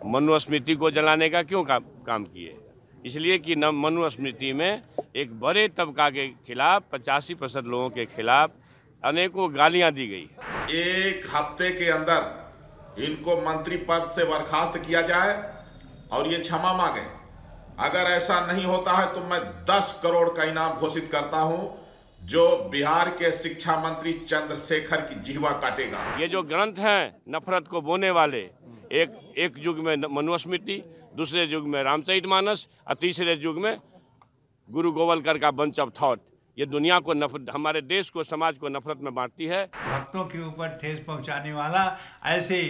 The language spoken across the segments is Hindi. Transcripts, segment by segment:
मनुस्मृति को जलाने का क्यों काम किए? इसलिए कि न मनुस्मृति में एक बड़े तबका के खिलाफ 85% लोगों के खिलाफ अनेकों गालियां दी गई। एक हफ्ते के अंदर इनको मंत्री पद से बर्खास्त किया जाए और ये क्षमा मांगे। अगर ऐसा नहीं होता है तो मैं 10 करोड़ का इनाम घोषित करता हूं, जो बिहार के शिक्षा मंत्री चंद्रशेखर की जिह्वा काटेगा। ये जो ग्रंथ हैं नफरत को बोने वाले, एक युग में मनुस्मृति, दूसरे युग में रामचरितमानस और तीसरे युग में गुरु गोवलकर का बंच ऑफ थॉट, ये दुनिया को नफरत, हमारे देश को, समाज को नफरत में बांटती है। भक्तों के ऊपर ठेस पहुंचाने वाला ऐसे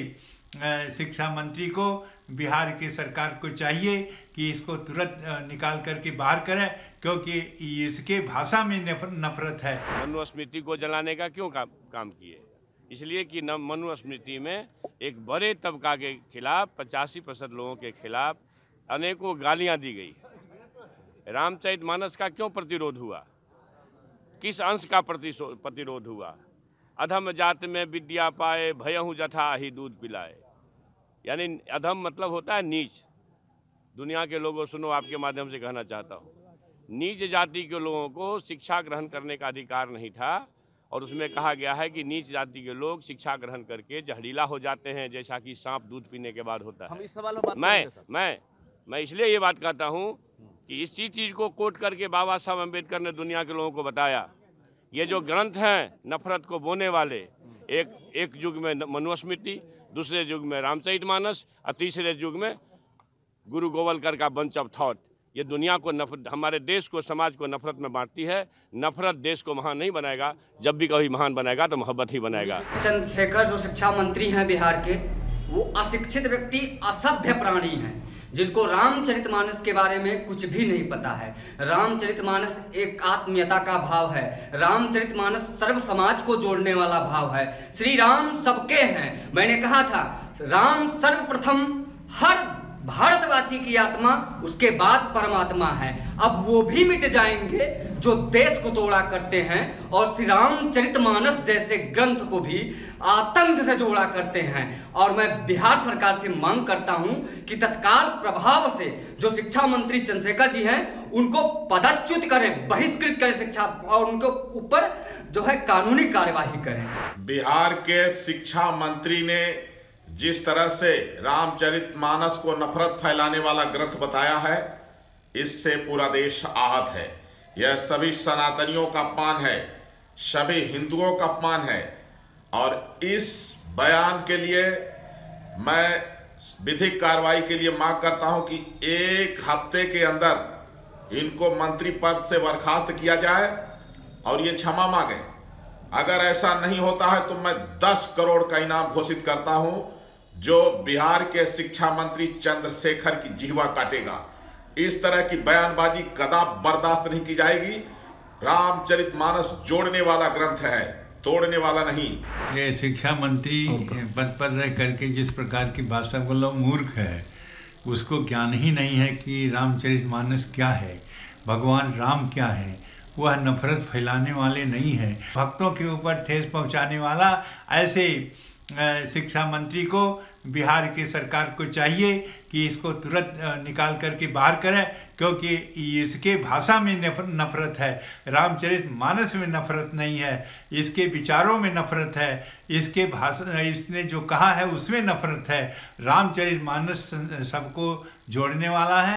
शिक्षा मंत्री को बिहार की सरकार को चाहिए कि इसको तुरंत निकाल करके बाहर करे, क्योंकि इसके भाषा में नफरत है। मनुस्मृति को जलाने का क्यों काम किए? इसलिए कि न मनुस्मृति में एक बड़े तबका के खिलाफ 85% लोगों के खिलाफ अनेकों गालियां दी गई। रामचरितमानस का क्यों प्रतिरोध हुआ? किस अंश का प्रतिरोध हुआ? अधम जात में विद्या पाए, भयहु जथा ही दूध पिलाए। यानी अधम मतलब होता है नीच। दुनिया के लोगों सुनो, आपके माध्यम से कहना चाहता हूँ, नीच जाति के लोगों को शिक्षा ग्रहण करने का अधिकार नहीं था, और उसमें कहा गया है कि नीच जाति के लोग शिक्षा ग्रहण करके जहरीला हो जाते हैं, जैसा कि सांप दूध पीने के बाद होता है। हम इस सवाल में मैं इसलिए ये बात कहता हूँ कि इसी चीज़ को कोट करके बाबा साहब अम्बेडकर ने दुनिया के लोगों को बताया। ये जो ग्रंथ हैं नफरत को बोने वाले, एक युग में मनुस्मृति, दूसरे युग में रामचरितमानस और तीसरे युग में गुरु गोवलकर का बंच ऑफ थॉट, ये दुनिया को हमारे देश को, समाज को नफरत में बांटती है। नफरत देश को महान नहीं बनाएगा। जब भी कभी महान बनाएगा तो मोहब्बत ही बनाएगा। चंद्रशेखर जो शिक्षा मंत्री हैं बिहार के, वो अशिक्षित व्यक्ति, असभ्य प्राणी हैं, जिनको रामचरितमानस के बारे में कुछ भी नहीं पता है। रामचरितमानस एक आत्मीयता का भाव है। रामचरितमानस सर्व समाज को जोड़ने वाला भाव है। श्री राम सबके हैं। मैंने कहा था राम सर्वप्रथम हर भारतवासी की आत्मा, उसके बाद परमात्मा है। अब वो भी मिट जाएंगे जो देश को तोड़ा करते हैं, और श्री रामचरितमानस जैसे ग्रंथ को भी आतंक से जोड़ा करते हैं। और मैं बिहार सरकार से मांग करता हूं कि तत्काल प्रभाव से जो शिक्षा मंत्री चंद्रशेखर जी हैं, उनको पदच्युत करें, बहिष्कृत करें शिक्षा, और उनके ऊपर जो है कानूनी कार्यवाही करें। बिहार के शिक्षा मंत्री ने जिस तरह से रामचरितमानस को नफरत फैलाने वाला ग्रंथ बताया है, इससे पूरा देश आहत है। यह सभी सनातनियों का अपमान है, सभी हिंदुओं का अपमान है। और इस बयान के लिए मैं विधिक कार्रवाई के लिए मांग करता हूं कि एक हफ्ते के अंदर इनको मंत्री पद से बर्खास्त किया जाए और ये क्षमा मांगे। अगर ऐसा नहीं होता है तो मैं 10 करोड़ का इनाम घोषित करता हूं, जो बिहार के शिक्षा मंत्री चंद्रशेखर की जिह्वा काटेगा। इस तरह की बयानबाजी कदापि बर्दाश्त नहीं की जाएगी। रामचरितमानस जोड़ने वाला ग्रंथ है, तोड़ने वाला नहीं। ये शिक्षा मंत्री पद पर रह करके जिस प्रकार की भाषा बोलो, मूर्ख है। उसको ज्ञान ही नहीं है कि रामचरितमानस क्या है, भगवान राम क्या है। वह नफरत फैलाने वाले नहीं है। भक्तों के ऊपर ठेस पहुंचाने वाला ऐसे शिक्षा मंत्री को बिहार की सरकार को चाहिए कि इसको तुरंत निकाल करके बाहर करे, क्योंकि इसके भाषा में नफरत है। रामचरितमानस में नफरत नहीं है, इसके विचारों में नफरत है, इसके भाषा, इसने जो कहा है उसमें नफरत है। रामचरितमानस सबको जोड़ने वाला है।